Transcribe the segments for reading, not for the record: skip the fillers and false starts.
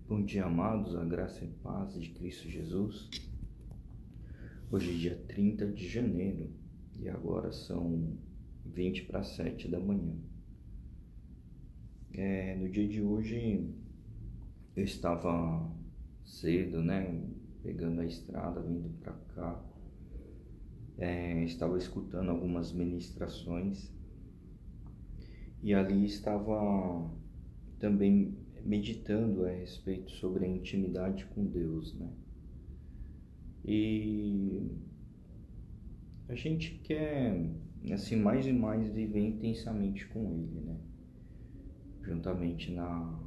Bom dia, amados, a graça e paz de Cristo Jesus. Hoje é dia 30 de janeiro e agora são 20 para 7 da manhã. No dia de hoje eu estava cedo, pegando a estrada, vindo para cá. Estava escutando algumas ministrações e ali estava também meditando a respeito sobre a intimidade com Deus, E a gente quer, assim, mais e mais viver intensamente com Ele, Juntamente na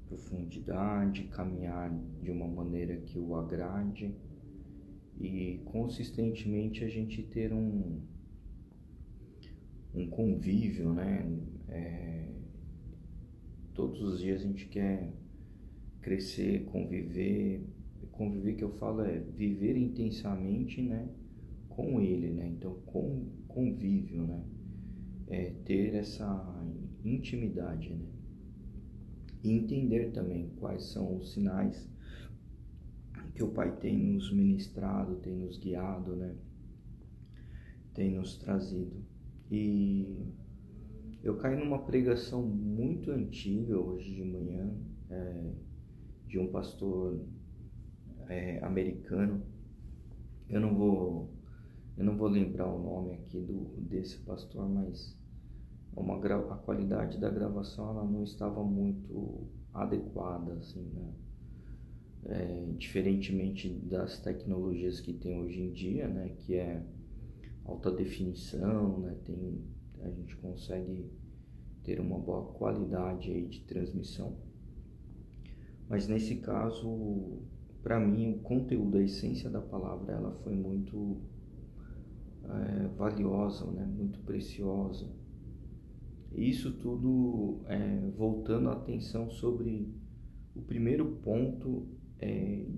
profundidade, caminhar de uma maneira que o agrade e consistentemente a gente ter um convívio, Todos os dias a gente quer crescer, conviver que eu falo é viver intensamente, com Ele, Então, convívio, ter essa intimidade, E entender também quais são os sinais que o Pai tem nos ministrado, tem nos guiado, Tem nos trazido. E eu caí numa pregação muito antiga hoje de manhã, de um pastor americano. Eu não vou lembrar o nome aqui desse pastor, mas a qualidade da gravação ela não estava muito adequada, assim, diferentemente das tecnologias que tem hoje em dia, que é alta definição, a gente consegue ter uma boa qualidade aí de transmissão. Mas nesse caso, para mim, o conteúdo, a essência da palavra, ela foi muito valiosa, muito preciosa. E isso tudo voltando a atenção sobre o primeiro ponto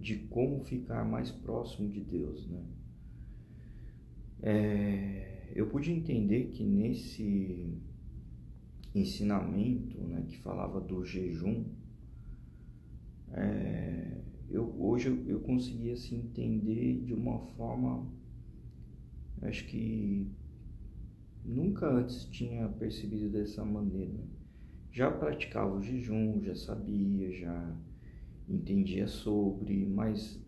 de como ficar mais próximo de Deus, Eu pude entender que nesse ensinamento, que falava do jejum, hoje eu consegui assim, entender de uma forma, acho que nunca antes tinha percebido dessa maneira. Já praticava o jejum, já sabia, já entendia sobre, mas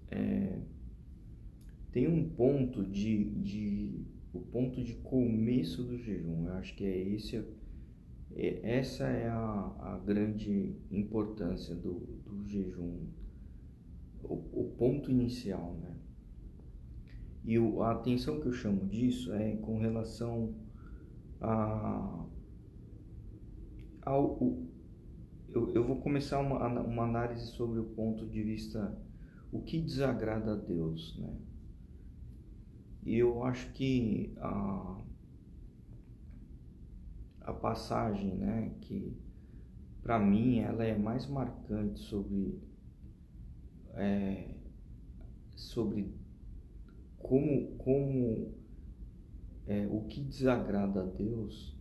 tem um ponto o ponto de começo do jejum. Eu acho que essa é a grande importância do jejum, o ponto inicial, E a atenção que eu chamo disso é com relação eu vou começar uma análise sobre o ponto de vista o que desagrada a Deus, E eu acho que a passagem, que para mim ela é mais marcante sobre como o que desagrada a Deus,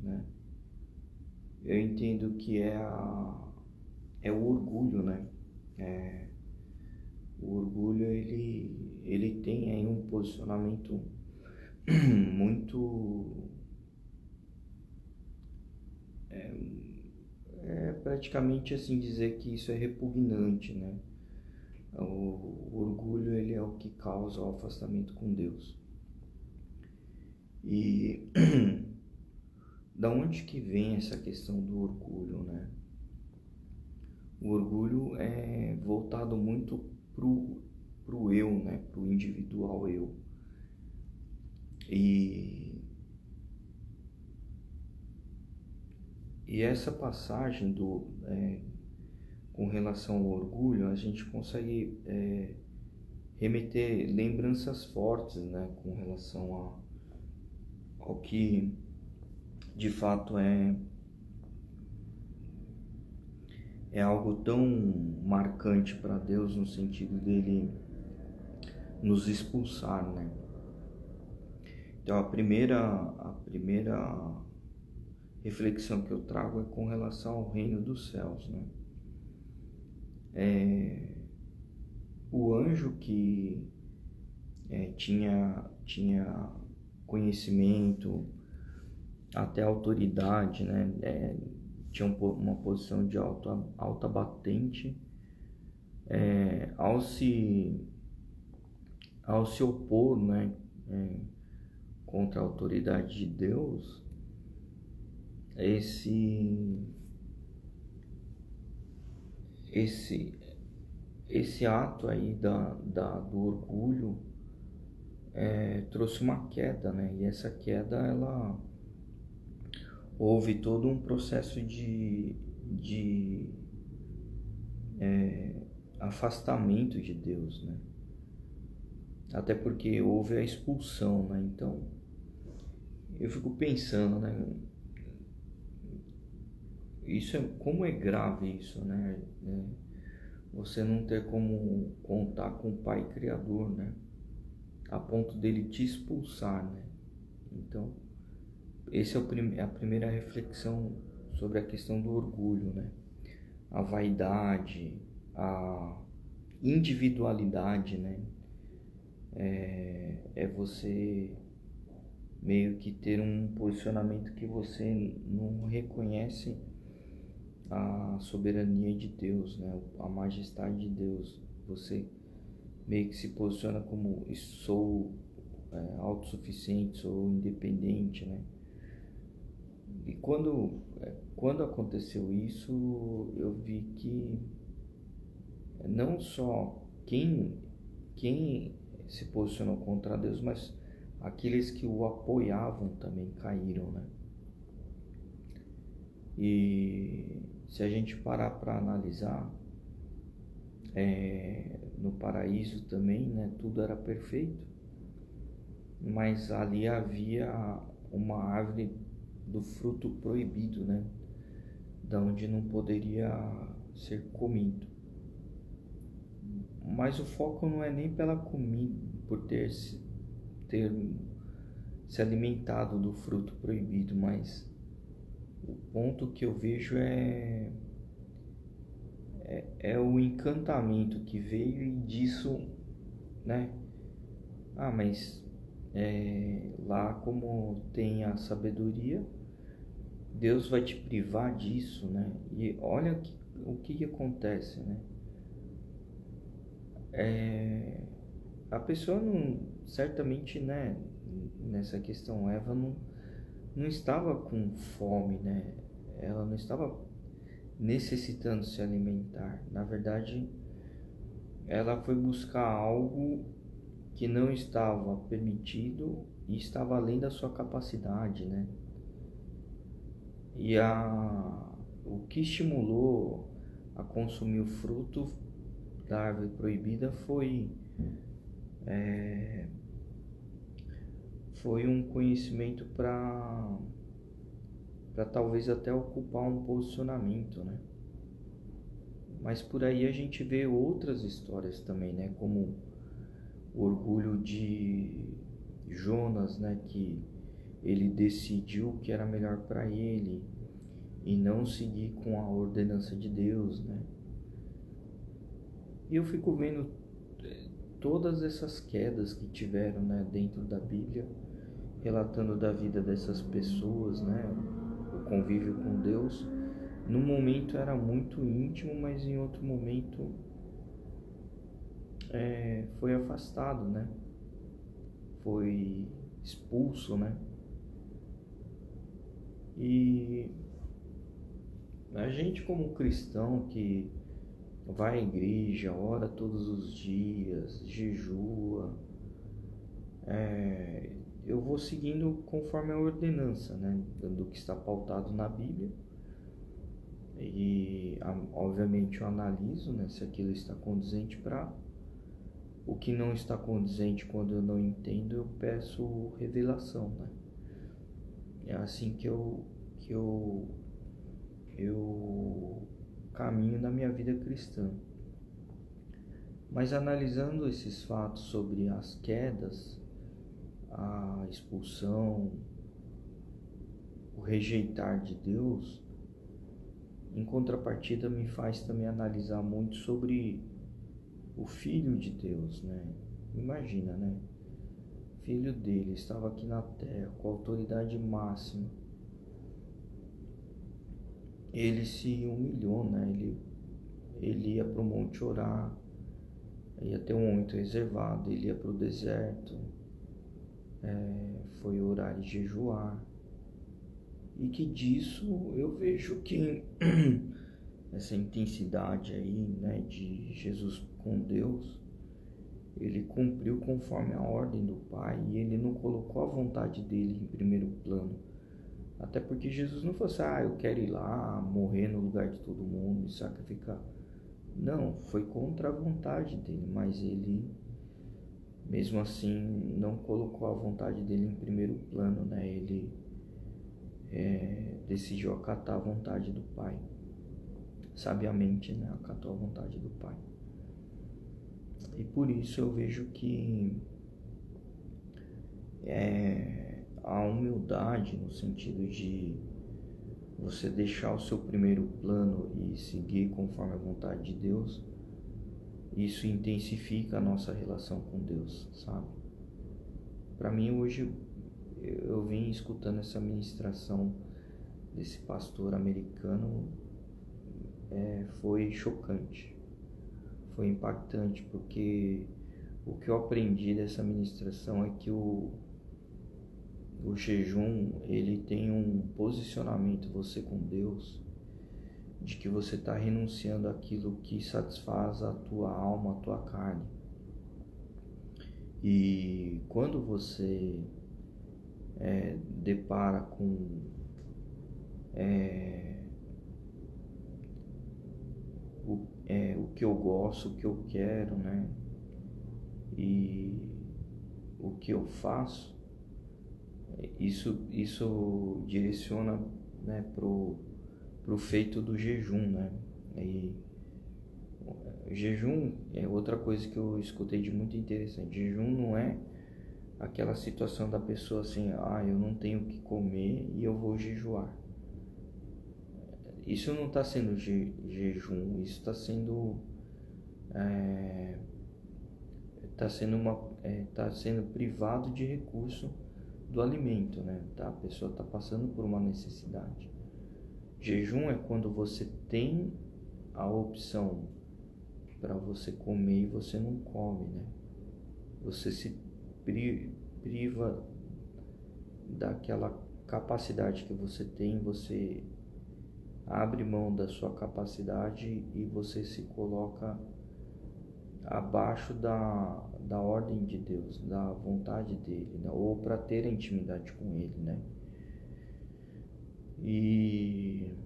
Eu entendo que é o orgulho, O orgulho ele tem aí um posicionamento muito praticamente assim dizer que isso é repugnante, O orgulho ele é o que causa o afastamento com Deus. E da onde que vem essa questão do orgulho, O orgulho é voltado muito pro eu, pro individual eu. E essa passagem com relação ao orgulho, a gente consegue remeter lembranças fortes, com relação ao que de fato é algo tão marcante para Deus, no sentido dele nos expulsar, Então a primeira reflexão que eu trago é com relação ao reino dos céus, o anjo que tinha conhecimento, até autoridade, né? Tinha uma posição de alta batente, ao se opor, né, contra a autoridade de Deus, esse ato aí do orgulho trouxe uma queda, né? E essa queda, houve todo um processo de afastamento de Deus, né? Até porque houve a expulsão, né? Então, eu fico pensando, né? Como é grave isso, né? Você não ter como contar com o Pai Criador, né? A ponto dele te expulsar, né? Então, essa é a primeira reflexão sobre a questão do orgulho, né? A vaidade, a individualidade, né? É você meio que ter um posicionamento que você não reconhece a soberania de Deus, né? A majestade de Deus. Você meio que se posiciona como sou autossuficiente, sou independente, né? E quando aconteceu isso, eu vi que não só quem se posicionou contra Deus, mas aqueles que o apoiavam também caíram, né? E se a gente parar para analisar, no paraíso também, né, tudo era perfeito, mas ali havia uma árvore do fruto proibido, né, da onde não poderia ser comido. Mas o foco não é nem pela comida, por ter se alimentado do fruto proibido, mas o ponto que eu vejo é o encantamento que veio, e disso, né? Mas lá, como tem a sabedoria, Deus vai te privar disso, né? E olha o que acontece, né? A pessoa não, certamente, né? Nessa questão, Eva não estava com fome, né? Ela não estava necessitando se alimentar. Na verdade, ela foi buscar algo que não estava permitido e estava além da sua capacidade, né? E o que estimulou a consumir o fruto da árvore proibida foi um conhecimento para talvez até ocupar um posicionamento, né? Mas por aí a gente vê outras histórias também, né? Como o orgulho de Jonas, né? Que ele decidiu que era melhor para ele e não seguir com a ordenança de Deus, né? E eu fico vendo todas essas quedas que tiveram, né, dentro da Bíblia, relatando da vida dessas pessoas, né? O convívio com Deus. Num momento era muito íntimo, mas em outro momento foi afastado, né? Foi expulso, né? E a gente, como cristão que vai à igreja, ora todos os dias, jejua, eu vou seguindo conforme a ordenança, né? Do que está pautado na Bíblia. E obviamente eu analiso, né, se aquilo está condizente para o que não está condizente. Quando eu não entendo, eu peço revelação, né? É assim que eu caminho na minha vida cristã. Mas analisando esses fatos sobre as quedas, a expulsão, o rejeitar de Deus, em contrapartida, me faz também analisar muito sobre o Filho de Deus, né? Imagina, né? Filho dele estava aqui na terra com a autoridade máxima. Ele se humilhou, né? Ele ia para o monte orar, ia ter um momento reservado, ele ia para o deserto, foi orar e jejuar. E que disso eu vejo que essa intensidade aí, né, de Jesus com Deus, ele cumpriu conforme a ordem do Pai e ele não colocou a vontade dele em primeiro plano. Até porque Jesus não fosse, eu quero ir lá, morrer no lugar de todo mundo e sacrificar. Não, foi contra a vontade dele, mas ele, mesmo assim, não colocou a vontade dele em primeiro plano, né? Ele decidiu acatar a vontade do Pai. Sabiamente, né? Acatou a vontade do Pai. E por isso eu vejo que a humildade, no sentido de você deixar o seu primeiro plano e seguir conforme a vontade de Deus, isso intensifica a nossa relação com Deus, sabe? Para mim, hoje, eu vim escutando essa ministração desse pastor americano, foi chocante, foi impactante, porque o que eu aprendi dessa ministração é que o jejum, ele tem um posicionamento, você com Deus, de que você está renunciando àquilo que satisfaz a tua alma, a tua carne. E quando você depara com o que eu gosto, o que eu quero, né? E o que eu faço, isso direciona, né, pro feito do jejum, né? E o jejum é outra coisa que eu escutei de muito interessante. Jejum não é aquela situação da pessoa assim, eu não tenho o que comer e eu vou jejuar. Isso não está sendo jejum, isso está sendo tá sendo privado de recurso do alimento, né? A pessoa está passando por uma necessidade. Jejum é quando você tem a opção para você comer e você não come, né? Você se priva daquela capacidade que você tem, você abre mão da sua capacidade e você se coloca abaixo da ordem de Deus, da vontade dele, né? Ou para ter a intimidade com ele, né? E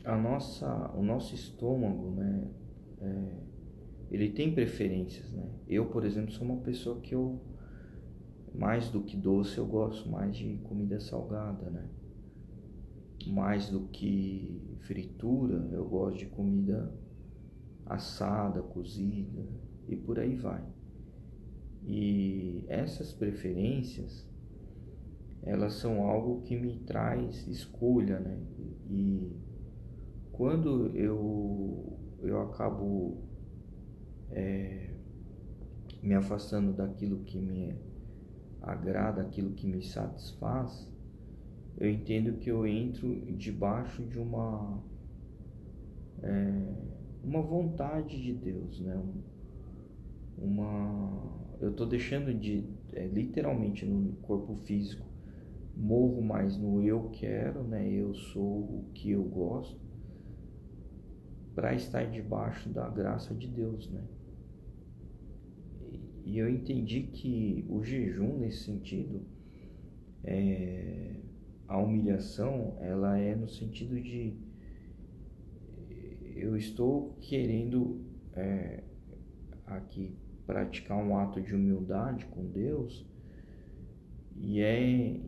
o nosso estômago, né? Ele tem preferências, né? Eu, por exemplo, sou uma pessoa que mais do que doce, eu gosto mais de comida salgada, né? Mais do que fritura, eu gosto de comida assada, cozida e por aí vai. E essas preferências, elas são algo que me traz escolha, né? E quando eu acabo me afastando daquilo que me agrada, aquilo que me satisfaz, eu entendo que eu entro debaixo de uma vontade de Deus, né? Eu estou deixando de, literalmente no corpo físico, morro mais no eu quero, né? Eu sou o que eu gosto, para estar debaixo da graça de Deus, né? E eu entendi que o jejum, nesse sentido, a humilhação, ela é no sentido de eu estou querendo aqui praticar um ato de humildade com Deus, e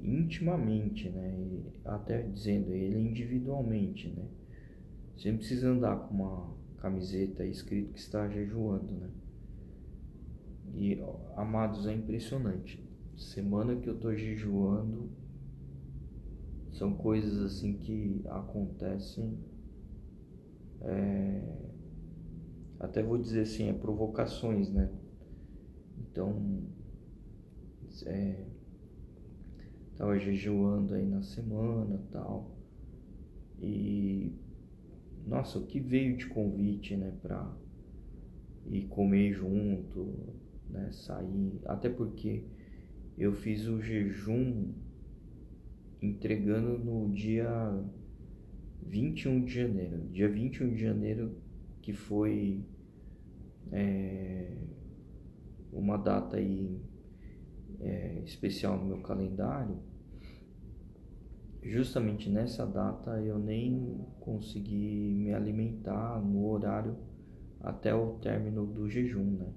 intimamente, né? Até dizendo ele individualmente, né? Você não precisa andar com uma camiseta escrito que está jejuando, né? E, amados, é impressionante. Semana que eu estou jejuando, são coisas assim que acontecem, até vou dizer assim, provocações, né? Então, tava jejuando aí na semana tal, e nossa, o que veio de convite, né, pra ir comer junto, né, sair, até porque eu fiz o jejum entregando no dia 21 de janeiro. Dia 21 de janeiro, que foi uma data aí especial no meu calendário. Justamente nessa data eu nem consegui me alimentar no horário até o término do jejum, né?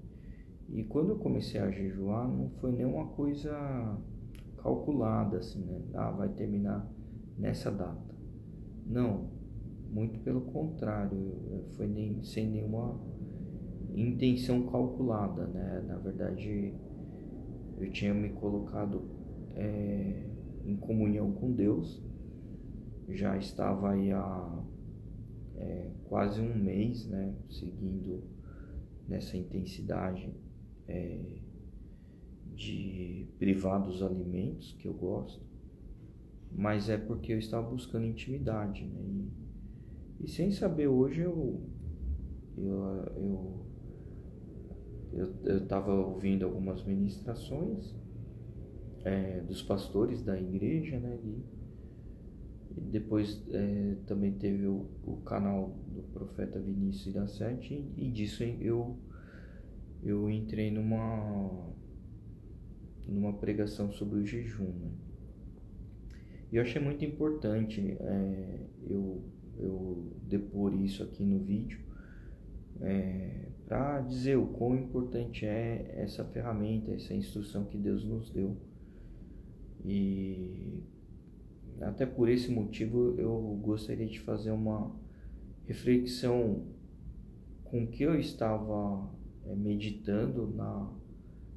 E quando eu comecei a jejuar, não foi nenhuma coisa calculada assim, né? Vai terminar nessa data. Não, muito pelo contrário, foi sem nenhuma intenção calculada, né? Na verdade, eu tinha me colocado em comunhão com Deus, já estava aí há quase um mês, né? Seguindo nessa intensidade de privar dos alimentos que eu gosto, mas é porque eu estava buscando intimidade, né? E sem saber, hoje eu estava ouvindo algumas ministrações dos pastores da igreja, né? E depois também teve o canal do profeta Vinícius Iracete, e disso eu entrei numa pregação sobre o jejum, né? E eu achei muito importante eu depor isso aqui no vídeo, para dizer o quão importante é essa ferramenta, essa instrução que Deus nos deu. E até por esse motivo eu gostaria de fazer uma reflexão com o que eu estava meditando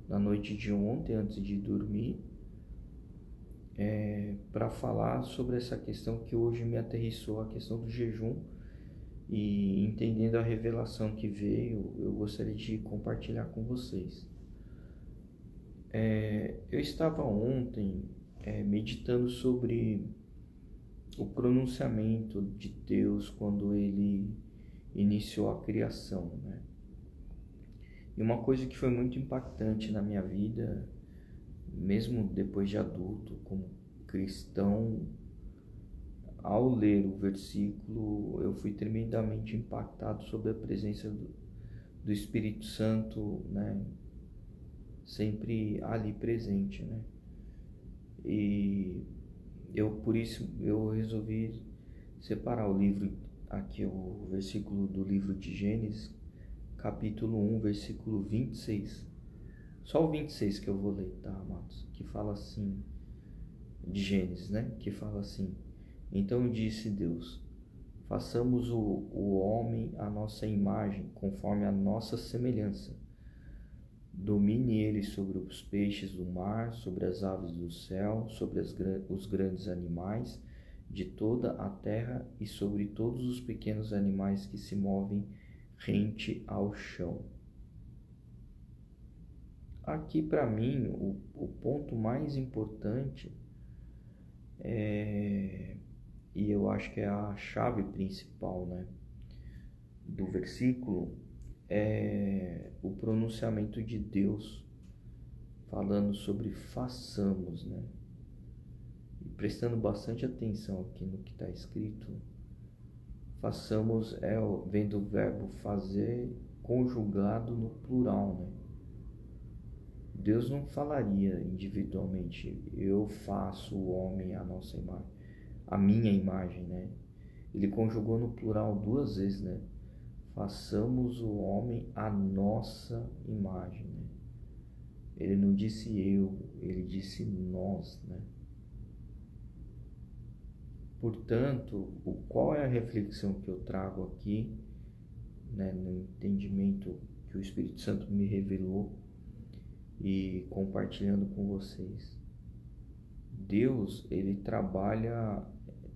na noite de ontem, antes de dormir, para falar sobre essa questão que hoje me aterrissou, a questão do jejum. E entendendo a revelação que veio, eu gostaria de compartilhar com vocês. Eu estava ontem meditando sobre o pronunciamento de Deus quando Ele iniciou a criação, né? E uma coisa que foi muito impactante na minha vida, mesmo depois de adulto, como cristão, ao ler o versículo, eu fui tremendamente impactado sobre a presença do Espírito Santo, né? Sempre ali presente, né? E por isso eu resolvi separar o livro, aqui o versículo do livro de Gênesis, capítulo 1, versículo 26. Só o 26 que eu vou ler, tá, amados? Que fala assim, de Gênesis, né? Que fala assim: então disse Deus: façamos o homem à nossa imagem, conforme a nossa semelhança. Domine ele sobre os peixes do mar, sobre as aves do céu, sobre os grandes animais de toda a terra e sobre todos os pequenos animais que se movem rente ao chão. Aqui, para mim, o ponto mais importante e eu acho que é a chave principal, né, do versículo, é o pronunciamento de Deus falando sobre façamos, né? E prestando bastante atenção aqui no que está escrito, façamos vem do verbo fazer conjugado no plural, né? Deus não falaria individualmente, eu faço o homem à nossa imagem, a minha imagem, né? Ele conjugou no plural duas vezes, né? Façamos o homem à nossa imagem, né? Ele não disse eu, ele disse nós, né? Portanto, qual é a reflexão que eu trago aqui, né, no entendimento que o Espírito Santo me revelou e compartilhando com vocês? Deus, ele trabalha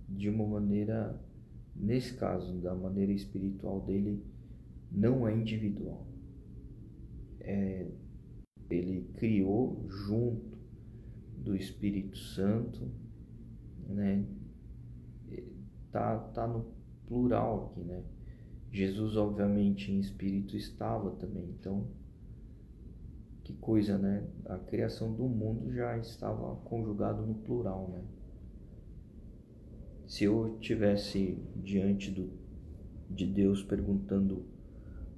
de uma maneira, nesse caso, da maneira espiritual dele, não é individual. Ele criou junto do Espírito Santo, né? Tá no plural aqui, né? Jesus, obviamente, em espírito estava também. Então, que coisa, né? A criação do mundo já estava conjugado no plural, né? Se eu tivesse diante de Deus perguntando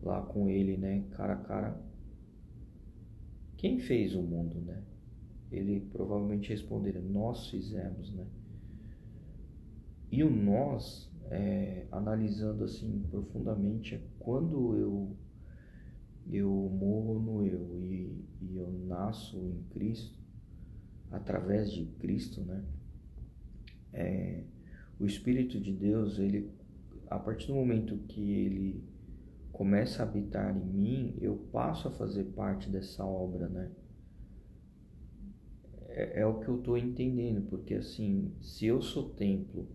lá com ele, né, cara a cara, quem fez o mundo, né? Ele provavelmente responderia, nós fizemos, né? E o nós, analisando assim profundamente, é quando eu morro no eu e eu nasço em Cristo, através de Cristo, né? O Espírito de Deus, ele, a partir do momento que ele começa a habitar em mim, eu passo a fazer parte dessa obra, né? É o que eu estou entendendo, porque assim, se eu sou templo,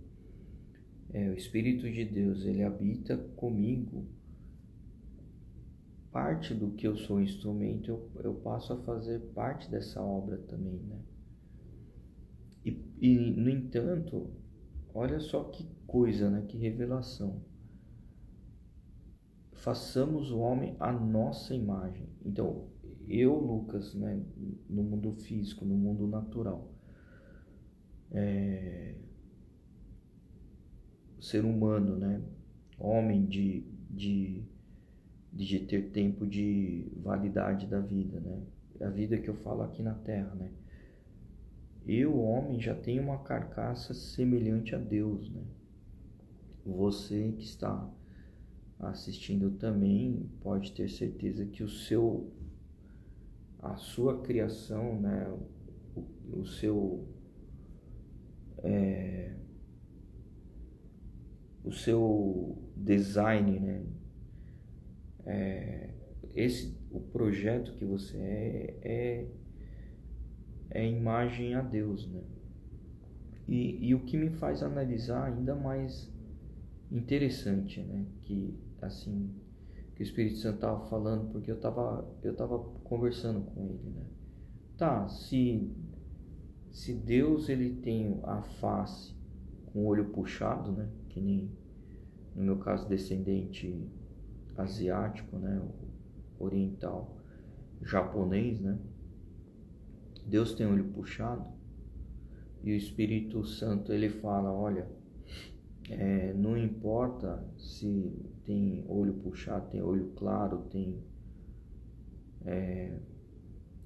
o Espírito de Deus, ele habita comigo, parte do que eu sou instrumento, eu passo a fazer parte dessa obra também, né? E no entanto, olha só que coisa, né? Que revelação. Façamos o homem à nossa imagem. Então, eu, Lucas, né, no mundo físico, no mundo natural, ser humano, né, homem de ter tempo de validade da vida, né, a vida que eu falo aqui na Terra, né, eu, homem, já tenho uma carcaça semelhante a Deus, né, você que está assistindo também pode ter certeza que a sua criação, né, o seu design, né, o projeto que você é imagem a Deus, né? E o que me faz analisar ainda mais interessante, né, que assim, que o Espírito Santo estava falando, porque eu tava conversando com ele, né? Tá, se Deus ele tem a face com o olho puxado, né, que nem no meu caso descendente asiático, né, oriental, japonês, né? Deus tem olho puxado e o Espírito Santo ele fala, olha, não importa se tem olho puxado, tem olho claro, tem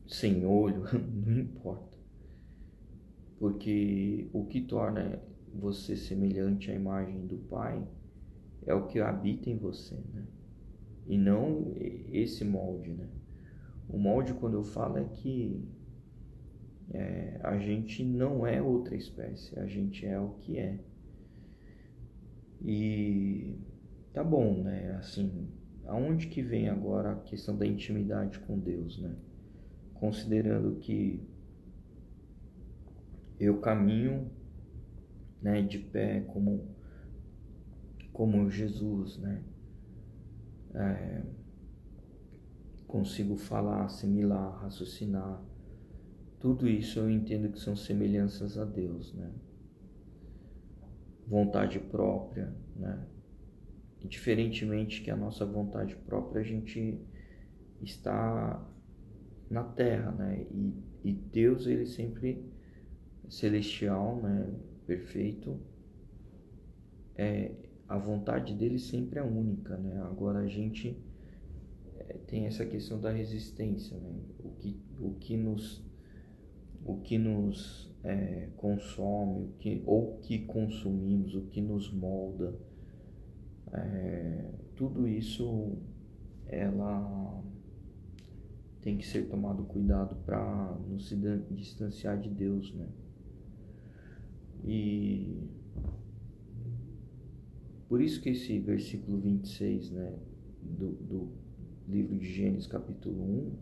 sem olho, não importa. Porque o que torna você semelhante à imagem do Pai é o que habita em você, né? E não esse molde, né? O molde, quando eu falo, é que a gente não é outra espécie, a gente é o que é. E tá bom, né? Assim, aonde que vem agora a questão da intimidade com Deus, né? Considerando que eu caminho, né, de pé como Jesus, né? Consigo falar, assimilar, raciocinar. Tudo isso eu entendo que são semelhanças a Deus, né? Vontade própria, né? E diferentemente que a nossa vontade própria, a gente está na terra, né? E Deus, ele sempre celestial, né? Perfeito. A vontade dele sempre é única, né? Agora a gente tem essa questão da resistência, né? O que nos consome, ou que consumimos, o que nos molda, tudo isso ela tem que ser tomado cuidado para não se distanciar de Deus, né? E por isso que esse versículo 26, né, do livro de Gênesis capítulo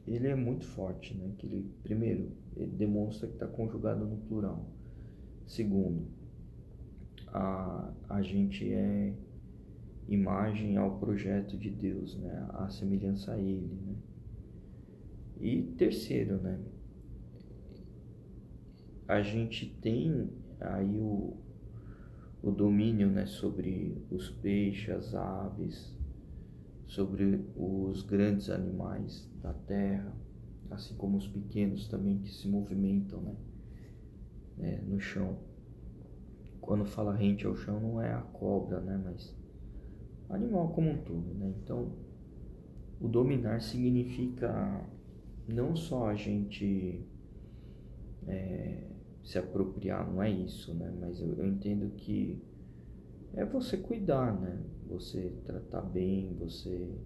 1, ele é muito forte, né? Que ele, primeiro, ele demonstra que está conjugado no plural. Segundo, a gente é imagem ao projeto de Deus, né? A semelhança a Ele, né? E terceiro, né? A gente tem aí o domínio, né? Sobre os peixes, as aves, sobre os grandes animais da terra, assim como os pequenos também que se movimentam, né? No chão. Quando fala rente ao chão, não é a cobra, né? Mas animal como um todo, né? Então, o dominar significa não só a gente se apropriar, não é isso, né? Mas eu entendo que é você cuidar, né? Você tratar bem, você...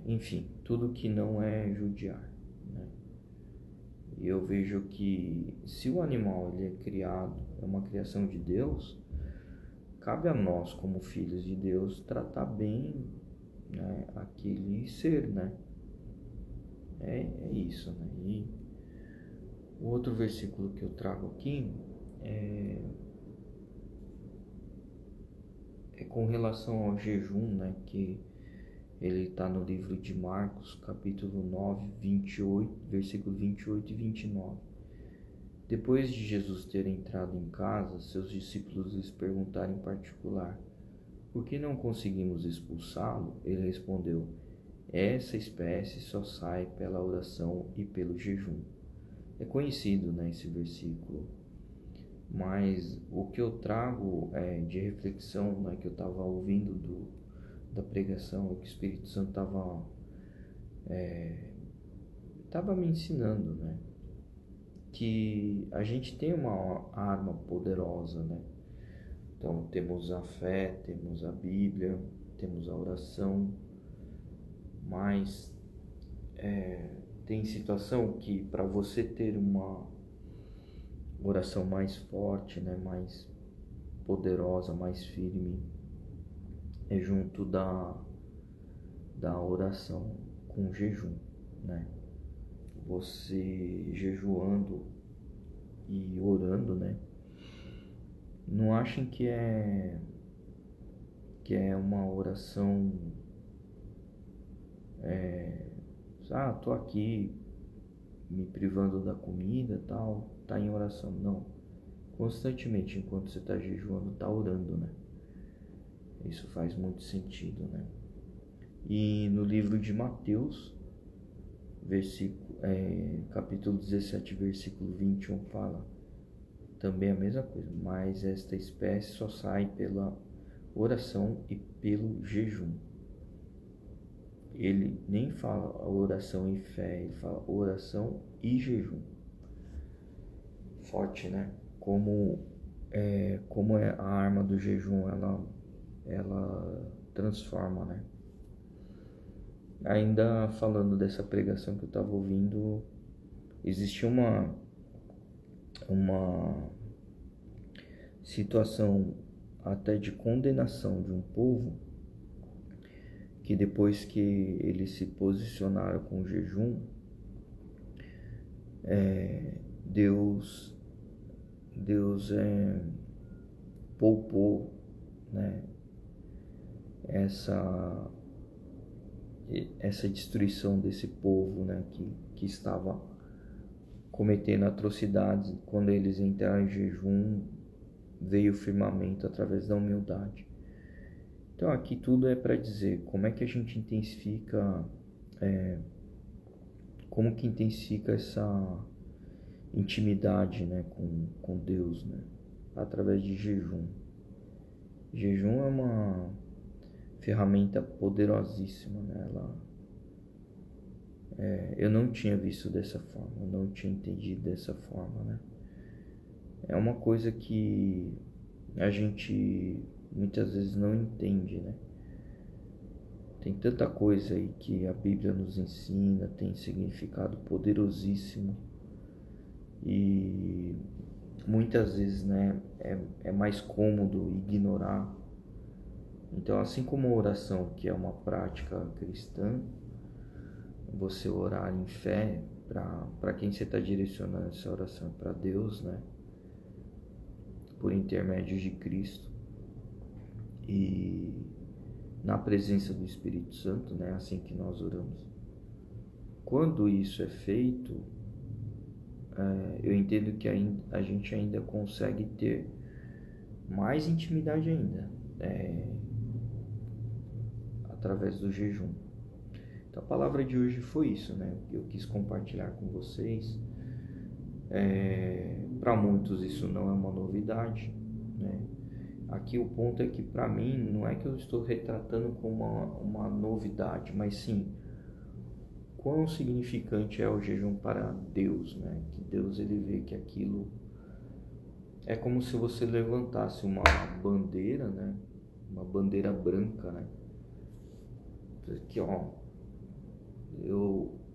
enfim, tudo que não é judiar, né? E eu vejo que se o animal ele é criado, é uma criação de Deus, cabe a nós, como filhos de Deus, tratar bem, né, aquele ser, né? É isso, né? E o outro versículo que eu trago aqui é com relação ao jejum, né? Que ele está no livro de Marcos, capítulo 9, 28, versículo 28 e 29. Depois de Jesus ter entrado em casa, seus discípulos lhes perguntaram em particular: por que não conseguimos expulsá-lo? Ele respondeu: essa espécie só sai pela oração e pelo jejum. É conhecido, né, esse versículo, mas o que eu trago de reflexão, né, que eu estava ouvindo da pregação, o que o Espírito Santo estava me ensinando, né, que a gente tem uma arma poderosa, né? Então temos a fé, temos a Bíblia, temos a oração, mas tem situação que para você ter uma oração mais forte, né, mais poderosa, mais firme, é junto da oração com jejum, né? Você jejuando e orando, né? Não achem que é uma oração tô aqui me privando da comida, tal, tá em oração. Não, constantemente enquanto você está jejuando, tá orando, né? Isso faz muito sentido, né? E no livro de Mateus, capítulo 17, versículo 21, fala também a mesma coisa: mas esta espécie só sai pela oração e pelo jejum. Ele nem fala oração e fé, ele fala oração e jejum. Forte, né? Como é a arma do jejum, ela transforma, né? Ainda falando dessa pregação que eu estava ouvindo, existe uma situação até de condenação de um povo que depois que eles se posicionaram com o jejum, Deus poupou, né, essa destruição desse povo, né, que estava cometendo atrocidades. Quando eles entraram em jejum, veio o firmamento através da humildade. Então aqui tudo é para dizer como é que a gente intensifica, como que intensifica essa intimidade, né, com Deus, né, através de jejum. Jejum é uma ferramenta poderosíssima, né? Eu não tinha visto dessa forma, eu não tinha entendido dessa forma, né? É uma coisa que a gente muitas vezes não entende, né? Tem tanta coisa aí que a Bíblia nos ensina, tem significado poderosíssimo e muitas vezes, né, é mais cômodo ignorar. Então, assim como a oração, que é uma prática cristã, você orar em fé, para quem você está direcionando essa oração? Para Deus, né? Por intermédio de Cristo e na presença do Espírito Santo, né? Assim que nós oramos. Quando isso é feito, eu entendo que a gente ainda consegue ter mais intimidade ainda, através do jejum. Então a palavra de hoje foi isso, né? Eu quis compartilhar com vocês. Para muitos isso não é uma novidade, né? Aqui o ponto é que para mim não é que eu estou retratando como uma novidade, mas sim quão significante é o jejum para Deus, né? Que Deus ele vê que aquilo é como se você levantasse uma bandeira, né? Uma bandeira branca, né? Que ó,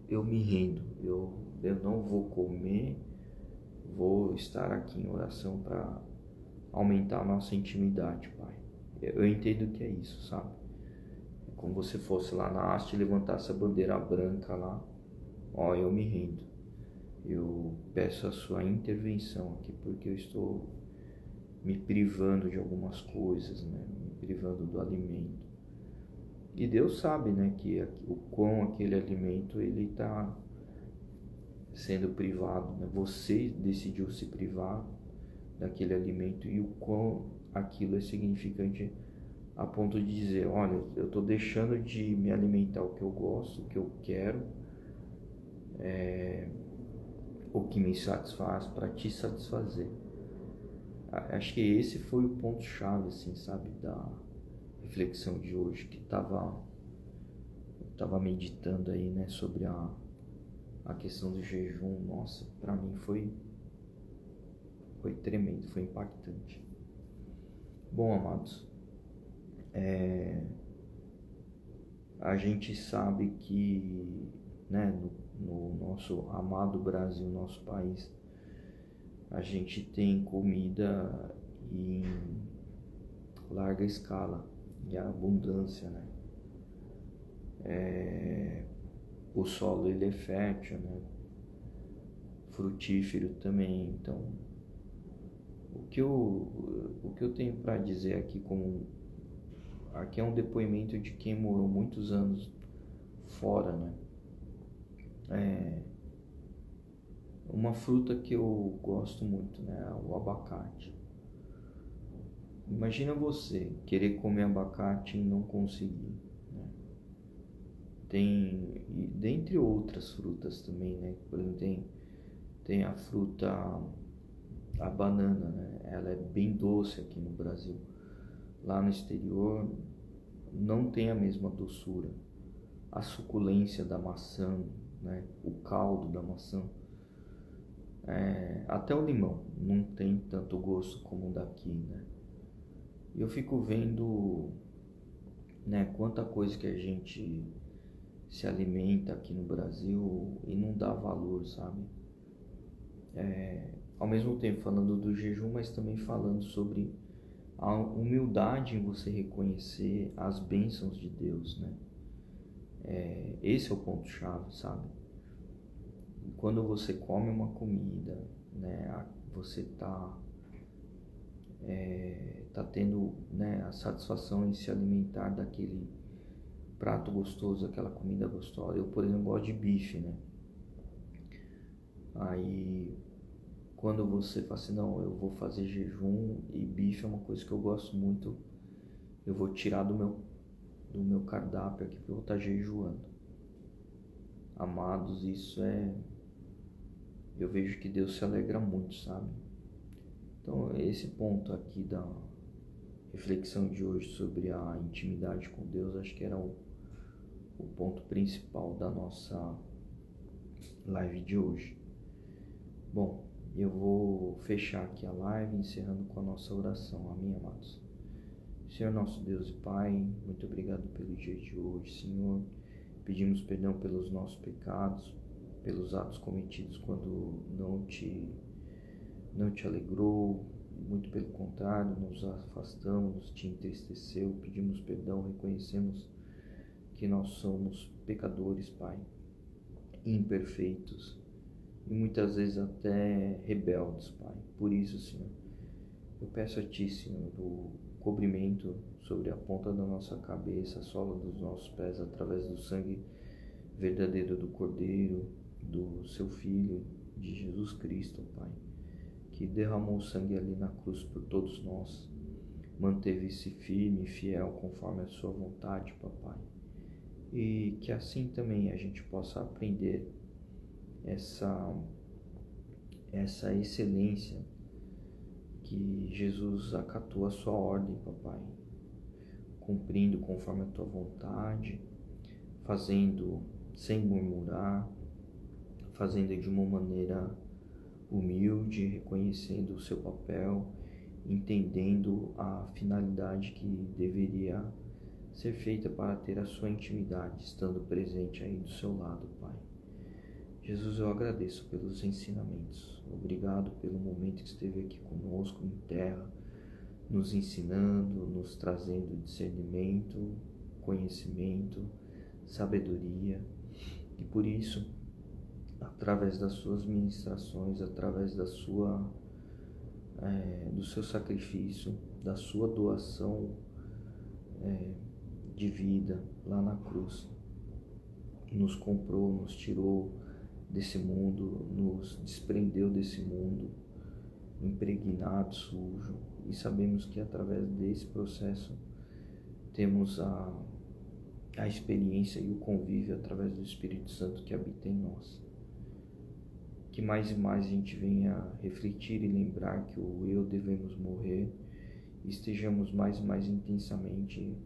eu me rendo, eu não vou comer, vou estar aqui em oração para aumentar a nossa intimidade, Pai. Eu entendo que é isso, sabe? É como você fosse lá na haste e levantasse a bandeira branca lá. Ó, eu me rendo. Eu peço a sua intervenção aqui, porque eu estou me privando de algumas coisas, né? Me privando do alimento. E Deus sabe, né, que o quão aquele alimento ele está sendo privado, né? Você decidiu se privar daquele alimento e o quão aquilo é significante a ponto de dizer, olha, eu estou deixando de me alimentar o que eu gosto, o que eu quero, o que me satisfaz para te satisfazer. Acho que esse foi o ponto chave, assim, sabe, da reflexão de hoje, que eu tava meditando aí, né, sobre a questão do jejum. Nossa, para mim foi tremendo, foi impactante. Bom, amados, a gente sabe que, né, no nosso amado Brasil, nosso país, a gente tem comida em larga escala e abundância, né? O solo ele é fértil, né? Frutífero também. Então, o que eu tenho para dizer aqui aqui é um depoimento de quem morou muitos anos fora, né? Uma fruta que eu gosto muito, né? O abacate. Imagina você querer comer abacate e não conseguir, né? Tem, e dentre outras frutas também, né? Por exemplo, tem a fruta, a banana, né? Ela é bem doce aqui no Brasil. Lá no exterior não tem a mesma doçura. A suculência da maçã, né? O caldo da maçã. Até o limão não tem tanto gosto como o daqui, né? E eu fico vendo, né, quanta coisa que a gente se alimenta aqui no Brasil e não dá valor, sabe? Ao mesmo tempo falando do jejum, mas também falando sobre a humildade em você reconhecer as bênçãos de Deus, né? Esse é o ponto-chave, sabe? Quando você come uma comida, né, você tá tendo, né, a satisfação em se alimentar daquele prato gostoso, aquela comida gostosa. Eu, por exemplo, gosto de bife, né? Aí, quando você fala assim, não, eu vou fazer jejum e bife é uma coisa que eu gosto muito, eu vou tirar do meu cardápio aqui porque eu vou estar jejuando. Amados, eu vejo que Deus se alegra muito, sabe? Então, esse ponto aqui da reflexão de hoje sobre a intimidade com Deus, acho que era o ponto principal da nossa live de hoje. Bom, eu vou fechar aqui a live, encerrando com a nossa oração. Amém, amados? Senhor nosso Deus e Pai, muito obrigado pelo dia de hoje, Senhor. Pedimos perdão pelos nossos pecados, pelos atos cometidos quando não te alegrou, muito pelo contrário, nos afastamos, te entristeceu. Pedimos perdão, reconhecemos que nós somos pecadores, Pai. imperfeitos e muitas vezes até rebeldes, Pai. Por isso, Senhor, eu peço a Ti, Senhor, o cobrimento sobre a ponta da nossa cabeça, a sola dos nossos pés, através do sangue verdadeiro do Cordeiro, do Seu Filho, de Jesus Cristo, Pai, que derramou sangue ali na cruz por todos nós, manteve-se firme e fiel conforme a Sua vontade, Papai. E que assim também a gente possa aprender essa excelência que Jesus acatou a Sua ordem, Papai, cumprindo conforme a Tua vontade, fazendo sem murmurar, fazendo de uma maneira humilde, reconhecendo o seu papel, entendendo a finalidade que deveria ser feita para ter a sua intimidade, estando presente aí do seu lado, Pai. Jesus, eu agradeço pelos ensinamentos. Obrigado pelo momento que esteve aqui conosco em terra, nos ensinando, nos trazendo discernimento, conhecimento, sabedoria. E por isso, através das suas ministrações, através do seu sacrifício, da sua doação de vida lá na cruz, nos comprou, nos tirou desse mundo, nos desprendeu desse mundo impregnado, sujo, e sabemos que através desse processo temos a experiência e o convívio através do Espírito Santo que habita em nós. Que mais e mais a gente venha refletir e lembrar que o eu devemos morrer e estejamos mais e mais intensamente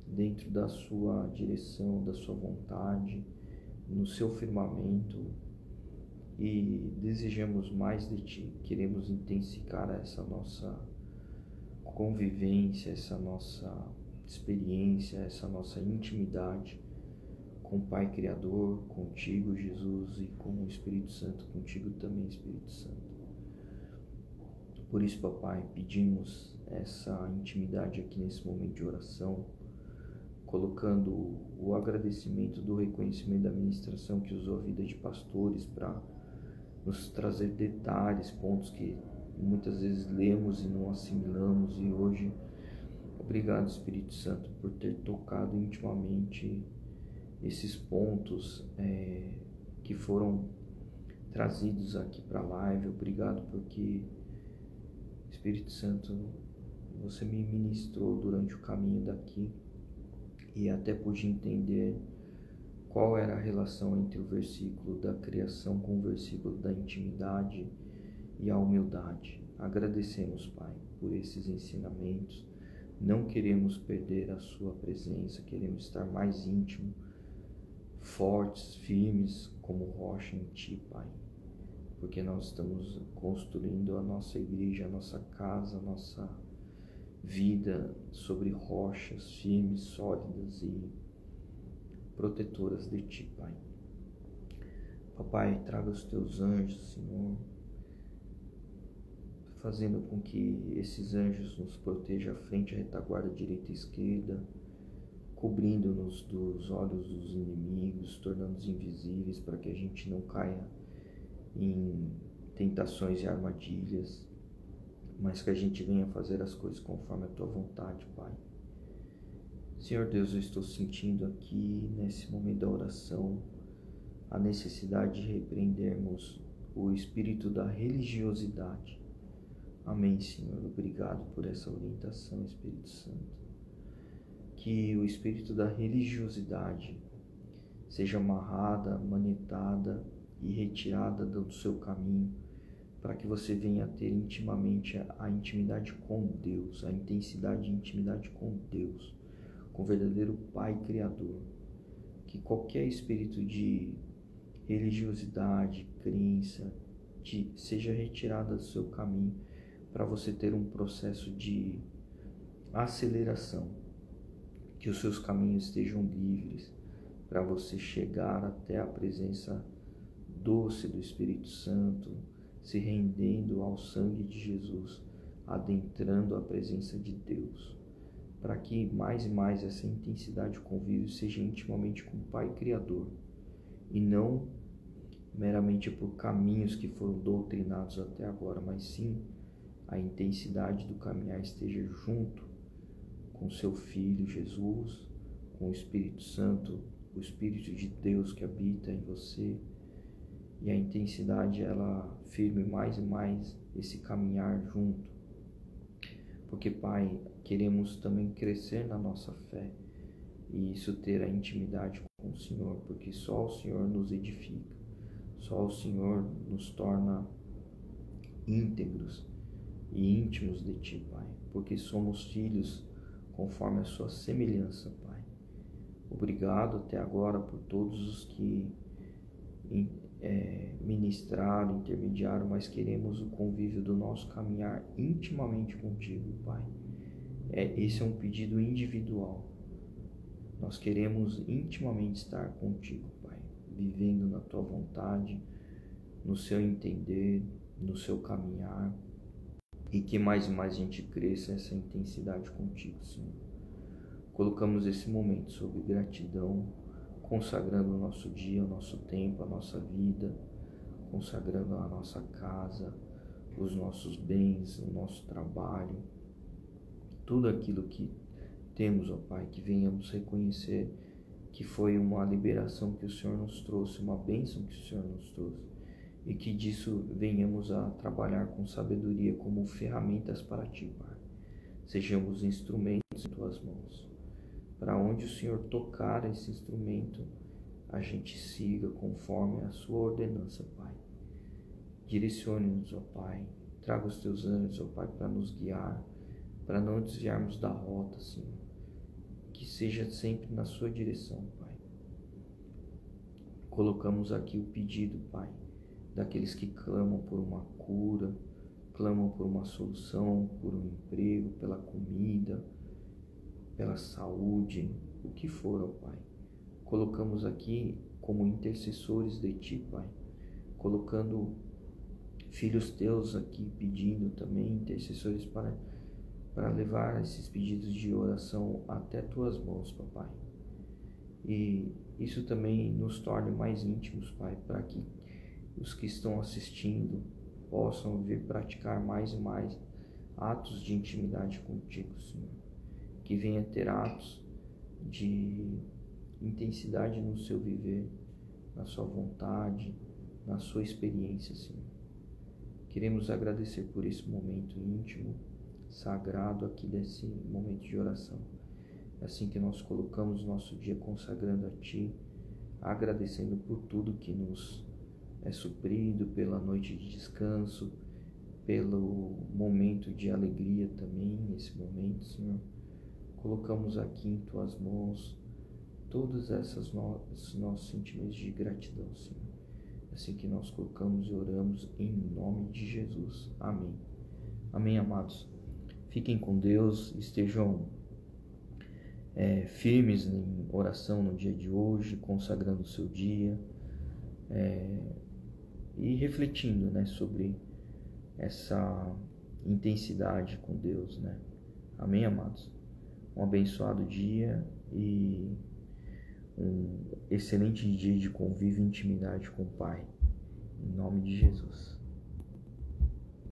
dentro da sua direção, da sua vontade, no seu firmamento, e desejamos mais de Ti. Queremos intensificar essa nossa convivência, essa nossa experiência, essa nossa intimidade com o Pai Criador, contigo, Jesus, e com o Espírito Santo, contigo também, Espírito Santo. Por isso, Papai, pedimos essa intimidade aqui nesse momento de oração, colocando o agradecimento do reconhecimento da ministração que usou a vida de pastores para nos trazer detalhes, pontos que muitas vezes lemos e não assimilamos, e hoje, obrigado, Espírito Santo, por ter tocado intimamente esses pontos que foram trazidos aqui para a live. Obrigado porque, Espírito Santo, você me ministrou durante o caminho daqui e até pude entender qual era a relação entre o versículo da criação com o versículo da intimidade e a humildade. Agradecemos, Pai, por esses ensinamentos. Não queremos perder a sua presença, queremos estar mais íntimo, fortes, firmes como rocha em Ti, Pai, porque nós estamos construindo a nossa igreja, a nossa casa, a nossa vida sobre rochas firmes, sólidas e protetoras de Ti, Pai. Papai, traga os Teus anjos, Senhor, fazendo com que esses anjos nos protejam à frente, à retaguarda, direita e esquerda, cobrindo-nos dos olhos dos inimigos, tornando-nos invisíveis para que a gente não caia em tentações e armadilhas, mas que a gente venha fazer as coisas conforme a Tua vontade, Pai. Senhor Deus, eu estou sentindo aqui, nesse momento da oração, a necessidade de repreendermos o espírito da religiosidade. Amém, Senhor. Obrigado por essa orientação, Espírito Santo. Que o espírito da religiosidade seja amarrada, manetada e retirada do seu caminho, para que você venha ter intimamente a intimidade com Deus, a intensidade de intimidade com Deus, com o verdadeiro Pai Criador. Que qualquer espírito de religiosidade, crença, seja retirada do seu caminho, para você ter um processo de aceleração, que os seus caminhos estejam livres, para você chegar até a presença doce do Espírito Santo, se rendendo ao sangue de Jesus, adentrando a presença de Deus, para que mais e mais essa intensidade de convívio seja intimamente com o Pai Criador, e não meramente por caminhos que foram doutrinados até agora, mas sim a intensidade do caminhar esteja junto com seu Filho Jesus, com o Espírito Santo, o Espírito de Deus que habita em você, e a intensidade ela firme mais e mais esse caminhar junto. Porque, Pai, queremos também crescer na nossa fé e isso ter a intimidade com o Senhor, porque só o Senhor nos edifica, só o Senhor nos torna íntegros e íntimos de Ti, Pai, porque somos filhos conforme a Sua semelhança, Pai. Obrigado até agora por todos os que ministraram, intermediaram, mas queremos o convívio do nosso caminhar intimamente contigo, Pai. Esse é um pedido individual. Nós queremos intimamente estar contigo, Pai, vivendo na Tua vontade, no Seu entender, no Seu caminhar, e que mais e mais a gente cresça essa intensidade contigo, Senhor. Colocamos esse momento sob gratidão, consagrando o nosso dia, o nosso tempo, a nossa vida, consagrando a nossa casa, os nossos bens, o nosso trabalho, tudo aquilo que temos, ó Pai, que venhamos reconhecer que foi uma liberação que o Senhor nos trouxe, uma bênção que o Senhor nos trouxe, e que disso venhamos a trabalhar com sabedoria como ferramentas para Ti, Pai. Sejamos instrumentos em Tuas mãos. Para onde o Senhor tocar esse instrumento, a gente siga conforme a Sua ordenança, Pai. Direcione-nos, ó Pai. Traga os Teus anjos, ó Pai, para nos guiar, para não desviarmos da rota, Senhor. Que seja sempre na Sua direção, Pai. Colocamos aqui o pedido, Pai, daqueles que clamam por uma cura, clamam por uma solução, por um emprego, pela comida, pela saúde, o que for, ó Pai. Colocamos aqui como intercessores de Ti, Pai, colocando filhos Teus aqui pedindo também, intercessores para levar esses pedidos de oração até Tuas mãos, Papai. E isso também nos torne mais íntimos, Pai, para que os que estão assistindo possam vir praticar mais e mais atos de intimidade contigo, Senhor. Que venha ter atos de intensidade no seu viver, na sua vontade, na sua experiência, Senhor. Queremos agradecer por esse momento íntimo, sagrado aqui desse momento de oração. É assim que nós colocamos nosso dia consagrando a Ti, agradecendo por tudo que nos é suprido, pela noite de descanso, pelo momento de alegria também, nesse momento, Senhor. Colocamos aqui em Tuas mãos todos esses nossos sentimentos de gratidão, Senhor. Assim que nós colocamos e oramos em nome de Jesus. Amém. Amém, amados. Fiquem com Deus, estejam firmes em oração no dia de hoje, consagrando o seu dia e refletindo, né, sobre essa intensidade com Deus, né? Amém, amados? Um abençoado dia e um excelente dia de convívio e intimidade com o Pai. Em nome de Jesus.